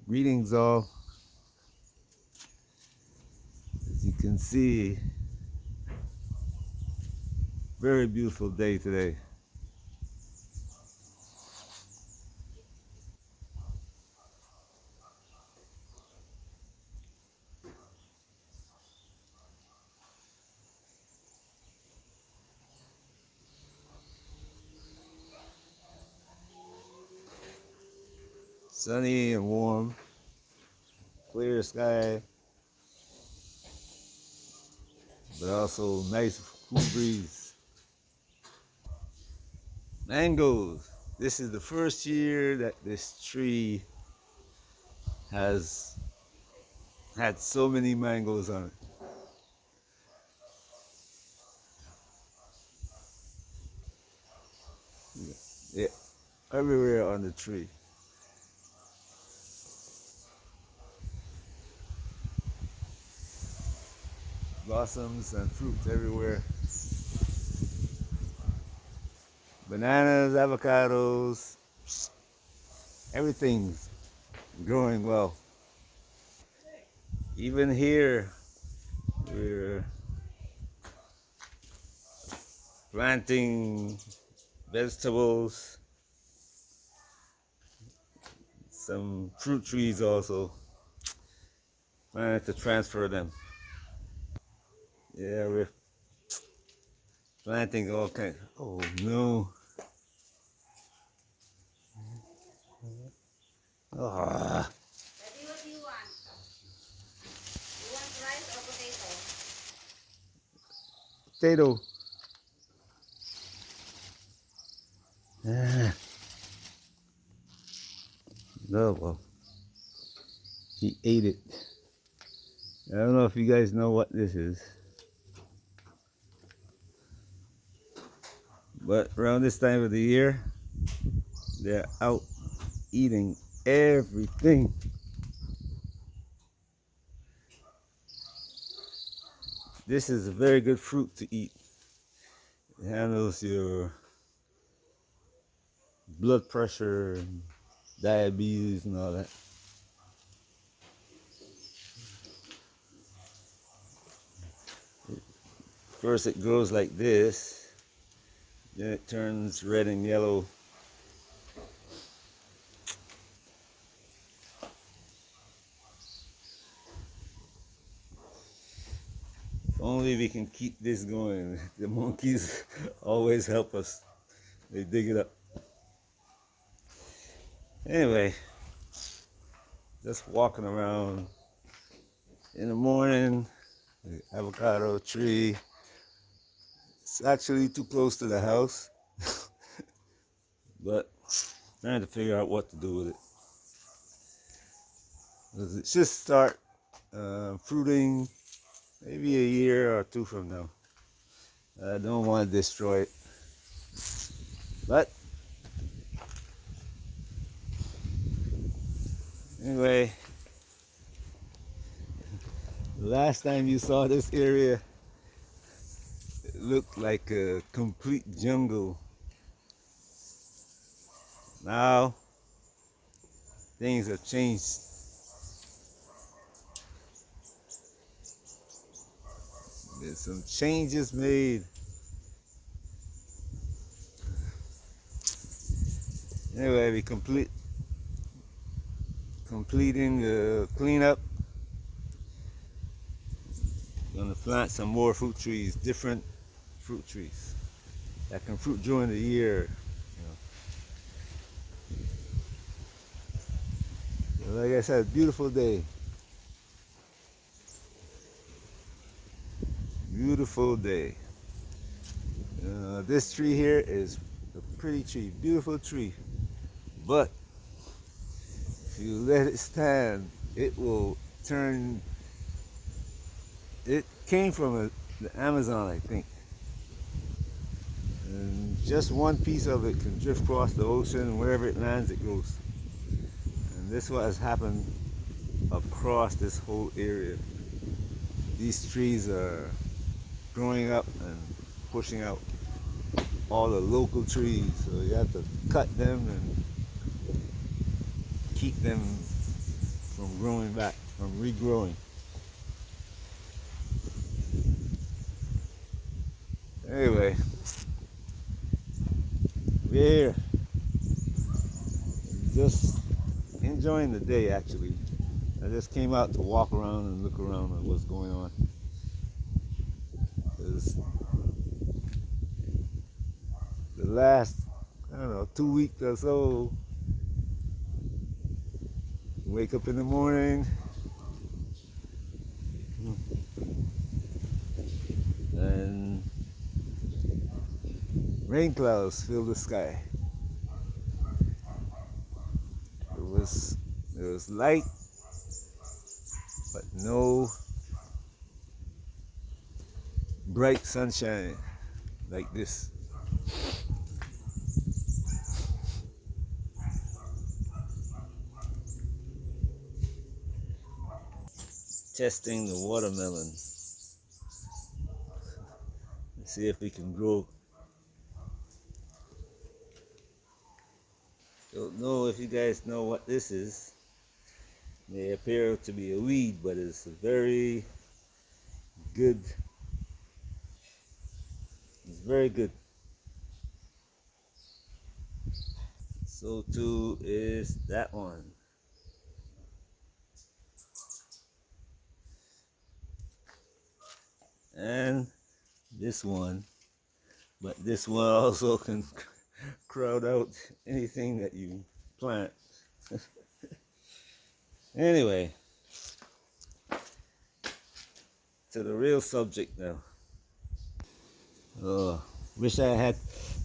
Greetings all. As you can see, very beautiful day today. Sunny and warm, clear sky, but also nice cool breeze. Mangoes. This is the first year that this tree has had so many mangoes on it. Yeah, everywhere on the tree. Blossoms and fruits everywhere. Bananas, avocados, everything's growing well. Even here, we're planting vegetables, some fruit trees also. Planning to transfer them. Yeah, we're planting all kinds. Oh no. Ah, Daddy, what do you want? You want rice or potato? potato. Ah, no, well, he ate it. I don't know if you guys know what this is, but around this time of the year, they're out eating everything. This is a very good fruit to eat. It handles your blood pressure, and diabetes, and all that. First, it grows like this, then it turns red and yellow. If only we can keep this going. The monkeys always help us. They dig it up. Anyway, just walking around in the morning, the avocado tree. It's actually too close to the house, but trying to figure out what to do with it. Because it should start fruiting maybe a year or two from now. I don't want to destroy it. But anyway, last time you saw this area, it looked like a complete jungle. Now things have changed. There's some changes made. Anyway, we completing the cleanup. Gonna plant some more fruit trees, different fruit trees that can fruit during the year. So like I said, beautiful day. Beautiful day. This tree here is a pretty tree, beautiful tree. But if you let it stand, it will turn. It came from the Amazon, I think. And just one piece of it can drift across the ocean, and wherever it lands, it goes. And this is what has happened across this whole area. These trees are growing up and pushing out all the local trees, so you have to cut them and keep them from growing back, from regrowing. Anyway, we're here. Just enjoying the day actually. I just came out to walk around and look around at what's going on. 'Cause the last, I don't know, 2 weeks or so, wake up in the morning and rain clouds fill the sky. There was light, but no bright sunshine like this. Testing the watermelon. Let's see if we can grow. Don't know if you guys know what this is. May appear to be a weed, but it's a very good. It's very good. So too is that one. And this one. But this one also can crowd out anything that you plant. Anyway, to the real subject now. Wish I had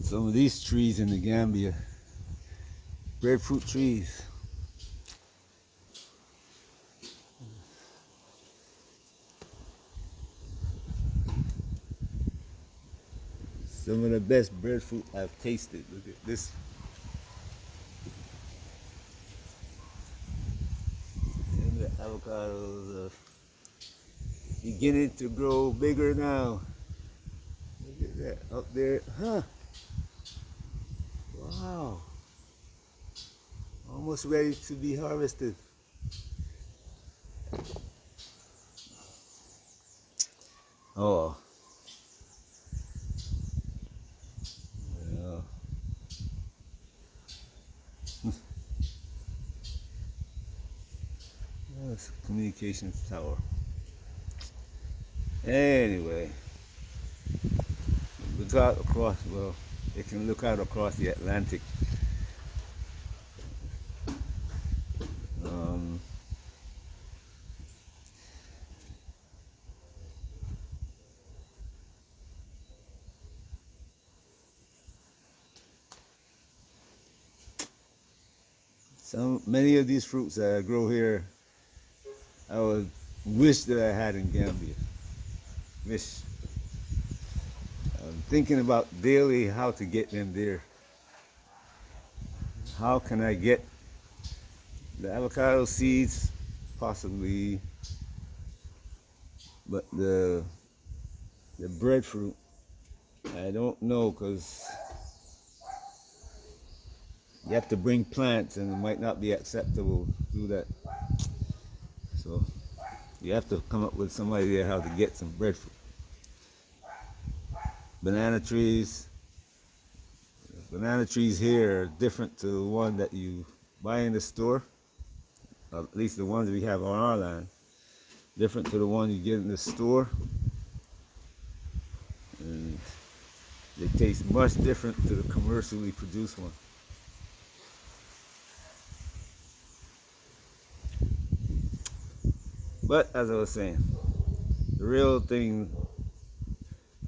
some of these trees in the Gambia. Breadfruit trees. Some of the best breadfruit I've tasted. Look at this. And the avocados are beginning to grow bigger now. Look at that up there. Huh. Wow. Almost ready to be harvested. Oh. Yeah. That's a communications tower. Anyway, look out across, well, it can look out across the Atlantic. Many of these fruits that I grow here, I would wish that I had in Gambia. Wish. I'm thinking about daily how to get them there. How can I get the avocado seeds? Possibly, but the breadfruit, I don't know, because you have to bring plants and it might not be acceptable to do that. So you have to come up with some idea how to get some breadfruit. Banana trees here are different to the one that you buy in the store, at least the ones we have on our land. Different to the one you get in the store. And they taste much different to the commercially produced one. But as I was saying, the real thing,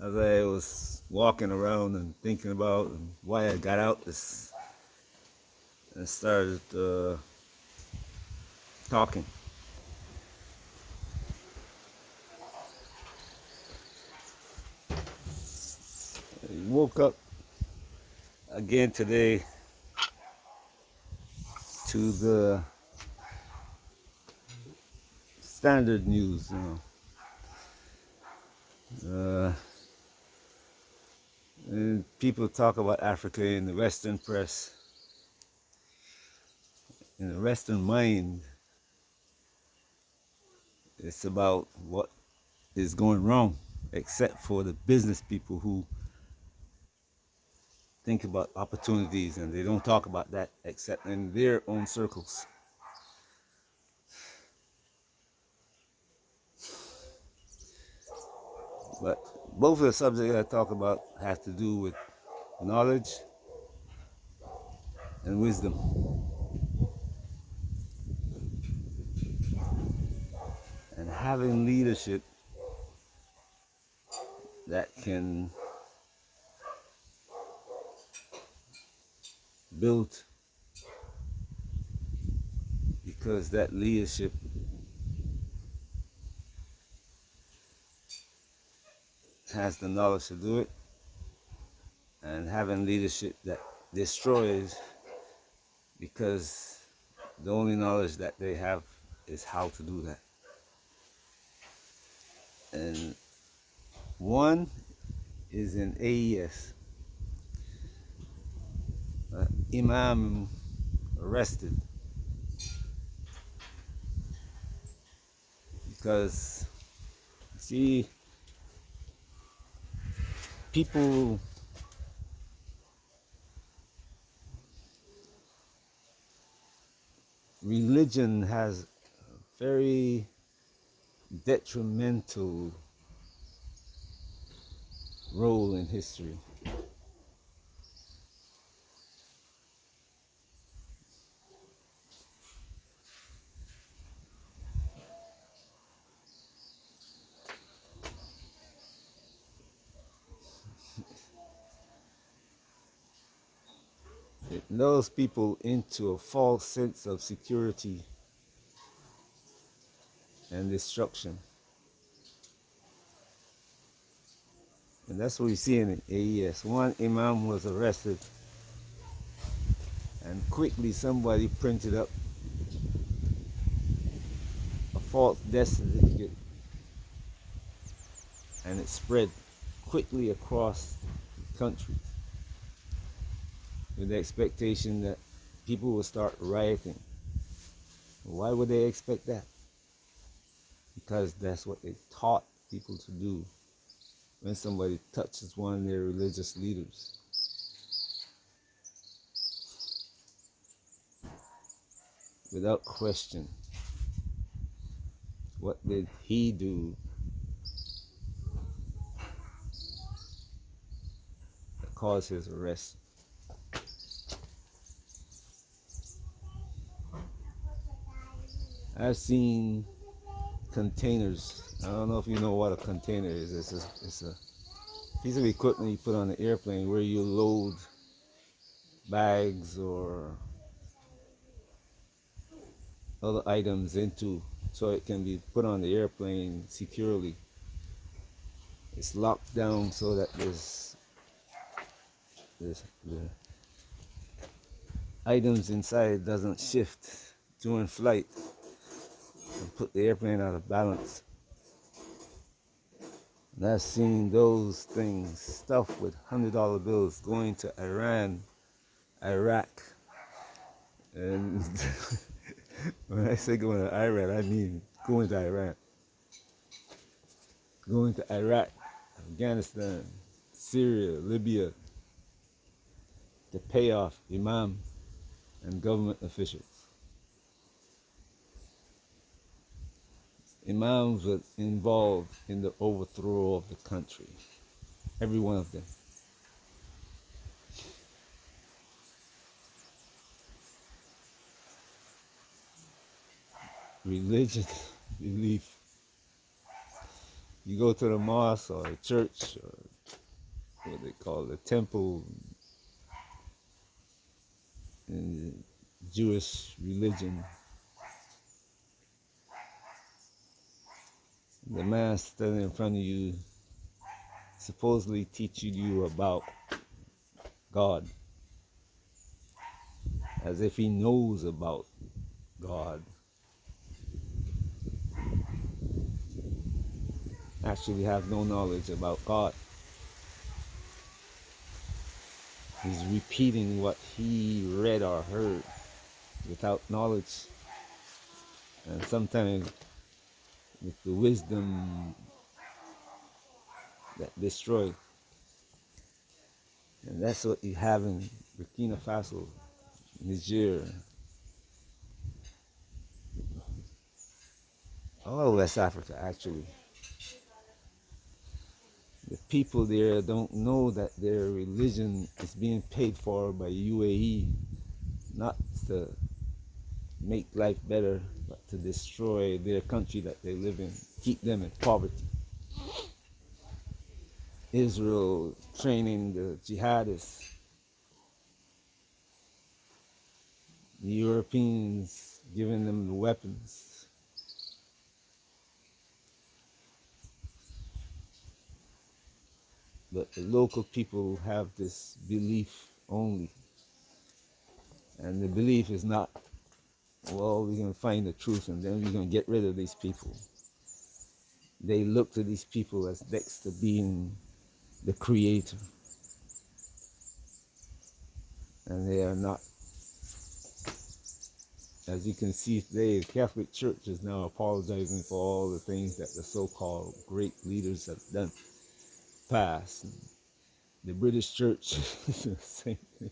as I was walking around and thinking about and why I got out this and started talking. I woke up again today to the standard news, and people talk about Africa in the Western press, in the Western mind. It's about what is going wrong, except for the business people who think about opportunities, and they don't talk about that except in their own circles. But both of the subjects I talk about have to do with knowledge and wisdom, and having leadership that can build, because that leadership has the knowledge to do it, and having leadership that destroys, because the only knowledge that they have is how to do that. And one is in AES, Imam arrested because, see, people religion has a very detrimental role in history. It lulls people into a false sense of security and destruction. And that's what we see in AES. One imam was arrested, and quickly somebody printed up a false death certificate, and it spread quickly across the country with the expectation that people would start rioting. Why would they expect that? Because that's what they taught people to do when somebody touches one of their religious leaders. Without question, what did he do that caused his arrest? I've seen containers. I don't know if you know what a container is. It's a piece of equipment you put on an airplane where you load bags or other items into, so it can be put on the airplane securely. It's locked down so that the items inside doesn't shift during flight and put the airplane out of balance. And I've seen those things stuffed with $100 bills going to Iran, Iraq, and when I say going to Iran, I mean going to Iran, going to Iraq, Afghanistan, Syria, Libya, to pay off imam and government officials. Imams were involved in the overthrow of the country, every one of them. Religious belief. You go to the mosque or a church or what they call the temple in the Jewish religion. The man standing in front of you supposedly teaching you about God, as if he knows about God. Actually have no knowledge about God. He's repeating what he read or heard without knowledge. And sometimes with the wisdom that destroyed. And that's what you have in Burkina Faso, Niger, all West Africa actually. The people there don't know that their religion is being paid for by UAE, not to make life better, but to destroy their country that they live in, keep them in poverty. Israel training the jihadists, the Europeans giving them the weapons. But the local people have this belief only. And the belief is not, well, we're going to find the truth and then we're going to get rid of these people. They look to these people as next to being the creator. And they are not. As you can see today, the Catholic Church is now apologizing for all the things that the so-called great leaders have done past. The British Church is the same thing.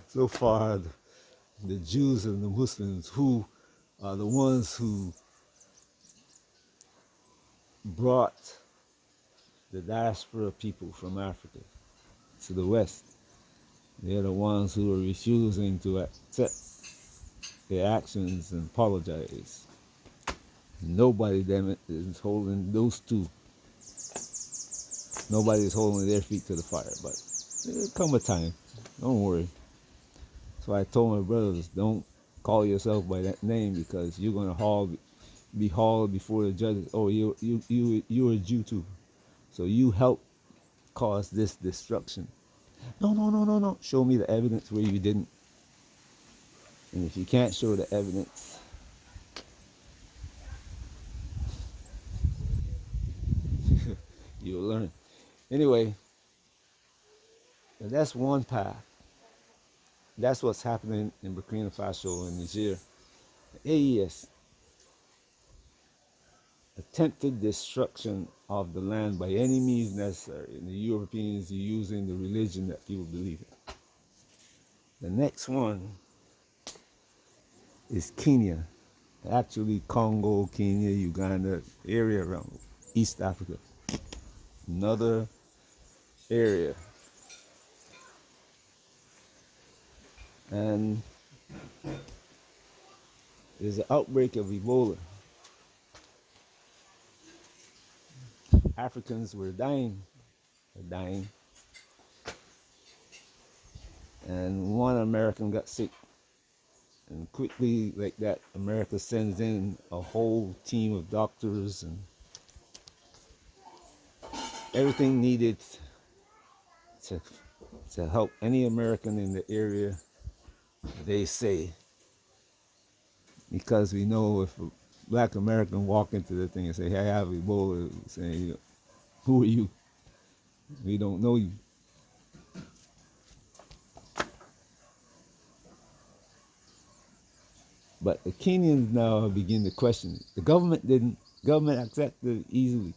So far, the Jews and the Muslims, who are the ones who brought the diaspora people from Africa to the West, they're the ones who are refusing to accept their actions and apologize. Nobody, damn it, is holding those two. Nobody is holding their feet to the fire, but there'll come a time. Don't worry. So I told my brothers, don't call yourself by that name because you're gonna be hauled before the judges. Oh, you're a Jew too, so you helped cause this destruction. No. Show me the evidence where you didn't. And if you can't show the evidence, you'll learn. Anyway, that's one path. That's what's happening in Burkina Faso and Niger. AES, attempted destruction of the land by any means necessary. And the Europeans are using the religion that people believe in. The next one is Kenya. Actually, Congo, Kenya, Uganda, area around East Africa. Another area. And there's an outbreak of Ebola. Africans were dying. And one American got sick. And quickly, like that, America sends in a whole team of doctors and everything needed to help any American in the area, they say. Because we know if a black American walk into the thing and say, hey, I have Ebola, saying, who are you? We don't know you. But the Kenyans now begin to question it. The government accepted it easily.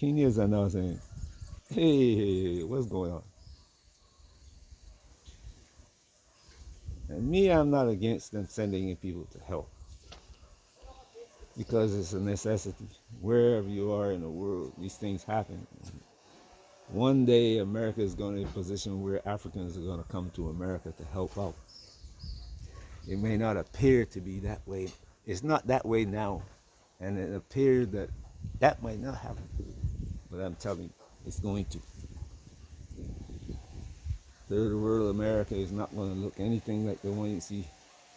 Kenyans are now saying, hey, what's going on? And me, I'm not against them sending in people to help. Because it's a necessity. Wherever you are in the world, these things happen. One day, America is going to be in a position where Africans are going to come to America to help out. It may not appear to be that way. It's not that way now. And it appears that that might not happen. But I'm telling you, it's going to. Third world America is not going to look anything like the one you see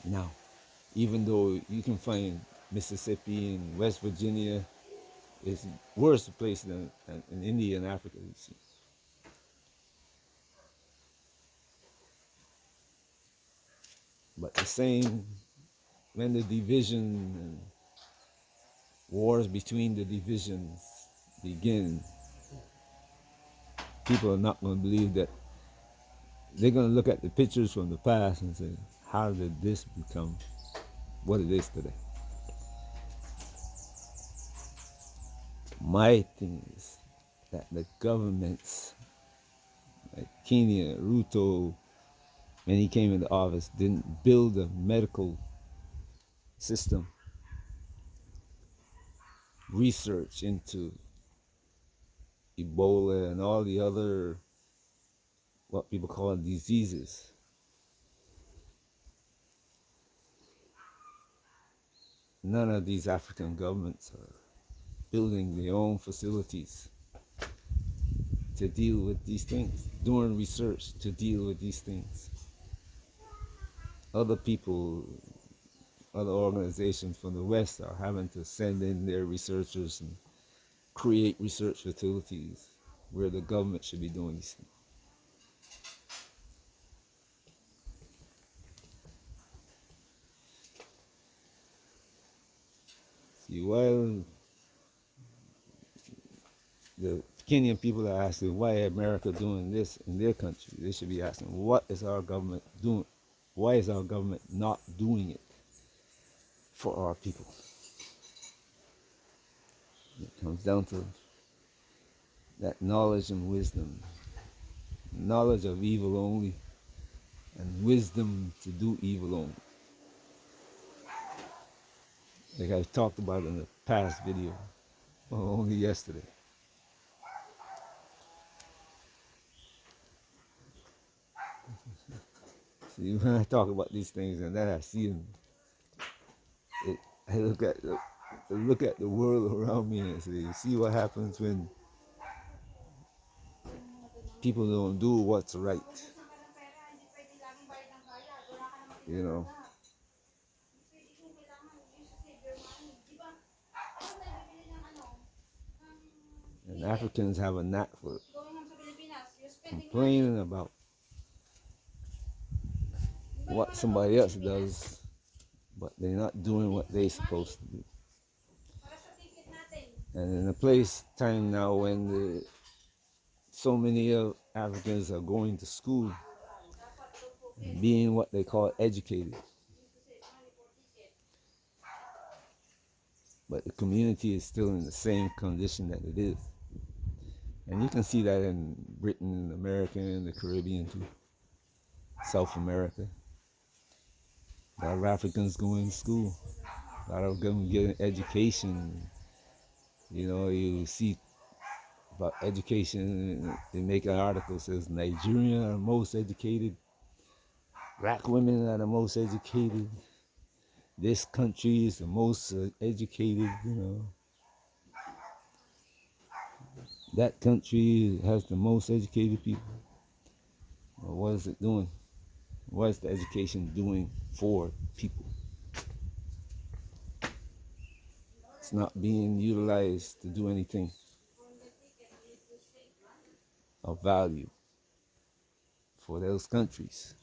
now. Even though you can find Mississippi and West Virginia is worse place than in India and Africa, you see. But the same, when the division and wars between the divisions begin, people are not going to believe that. They're going to look at the pictures from the past and say, how did this become what it is today? My thing is that the governments, like Kenya, Ruto, when he came into office, didn't build a medical system, research into Ebola and all the other, what people call diseases. None of these African governments are building their own facilities to deal with these things, doing research to deal with these things. Other people, other organizations from the West are having to send in their researchers and create research facilities where the government should be doing these things. See, while the Kenyan people are asking why America doing this in their country, they should be asking what is our government doing? Why is our government not doing it for our people? It comes down to that knowledge and wisdom. Knowledge of evil only, and wisdom to do evil only. Like I talked about in the past video, only yesterday. See, when I talk about these things and then I see them, I look at the world around me and say, you see what happens when people don't do what's right. You know. And Africans have a knack for complaining about what somebody else does, but they're not doing what they're supposed to do. And in a place, time now when so many of Africans are going to school, being what they call educated, but the community is still in the same condition that it is. And you can see that in Britain and America and the Caribbean too, South America. A lot of Africans going to school, a lot of them getting education. You know, you see about education, they make an article that says Nigeria are the most educated, black women are the most educated, this country is the most educated, you know. That country has the most educated people. Well, what is it doing? What is the education doing for people? It's not being utilized to do anything of value for those countries.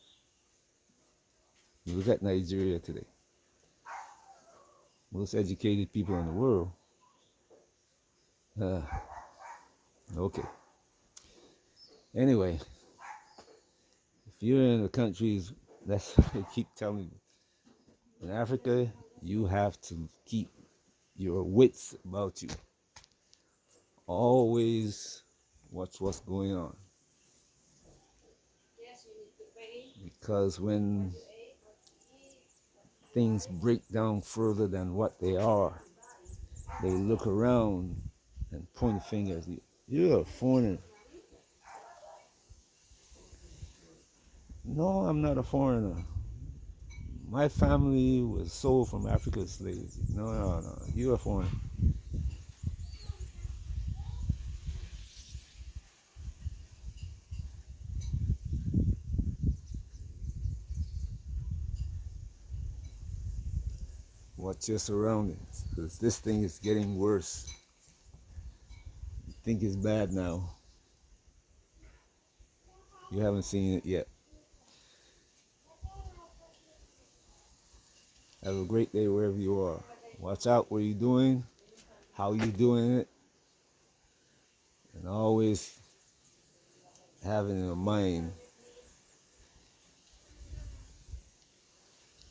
You look at Nigeria today. Most educated people in the world. Okay. Anyway, if you're in the countries, that's what they keep telling you. In Africa, you have to keep your wits about you. Always watch what's going on. Because when things break down further than what they are, they look around and point a finger at you. You're a foreigner. No, I'm not a foreigner. My family was sold from Africa as slaves. No. You're a foreigner. Watch your surroundings, because this thing is getting worse. You think it's bad now. You haven't seen it yet. Have a great day wherever you are. Watch out what you're doing, how you're doing it, and always having in your mind.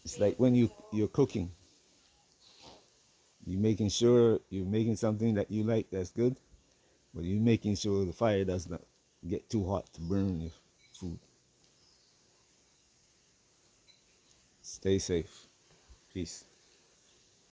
It's like when you're cooking. You making sure you're making something that you like that's good, but you're making sure the fire does not get too hot to burn your food. Stay safe. Peace.